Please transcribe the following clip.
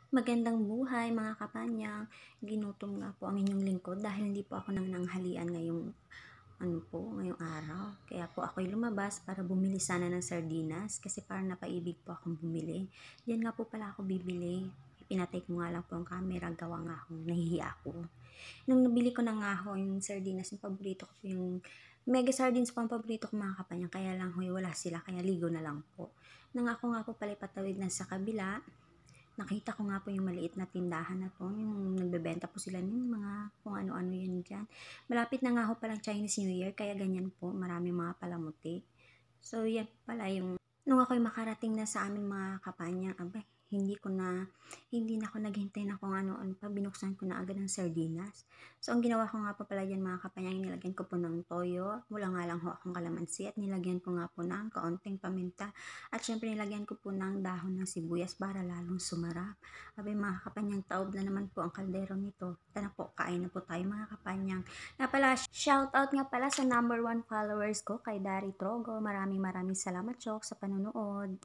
Magandang buhay mga kapanyang. Ginutom nga po ang inyong lingkod dahil hindi po ako nananghalian ngayong araw. Kaya po ako'y lumabas para bumili sana ng sardinas kasi parang napaibig po akong bumili. Diyan nga po pala ako bibili. Pinatay ko nga lang po ang camera, gawa nga akong nahihiya ako. Nung nabili ko na nga ho yung sardinas, yung paborito ko po yung mega sardines po ang paborito ko mga kapanyang. Kaya lang ho, wala sila, kaya ligo na lang po. Nang ako nga po pala patawid na sa kabila, nakita ko nga po yung maliit na tindahan na to, yung nagbebenta po sila ng mga kung ano-ano yun dyan. Malapit na nga ho palang Chinese New Year, kaya ganyan po, maraming mga palamuti. So, yan pala yung, nung ako'y makarating na sa amin mga kapanya, abay, hindi na ako naghintay na kung ano-ano pa, binuksan ko na agad ang sardinas. So, ang ginawa ko nga po pala dyan mga kapanya, nilagyan ko po ng toyo, wala nga lang ho akong kalamansi, at nilagyan ko nga po ng kaunting paminta, at syempre nilagyan ko po ng dahon ng sibuyas para lalong sumarap. Abay mga kapanyang, taob na naman po ang kaldero nito. Tara po, kain na po tayo mga kapanyang. Nga pala, shoutout nga pala sa #1 followers ko kay Dari Trogo. Maraming salamat, Chok, sa panonood.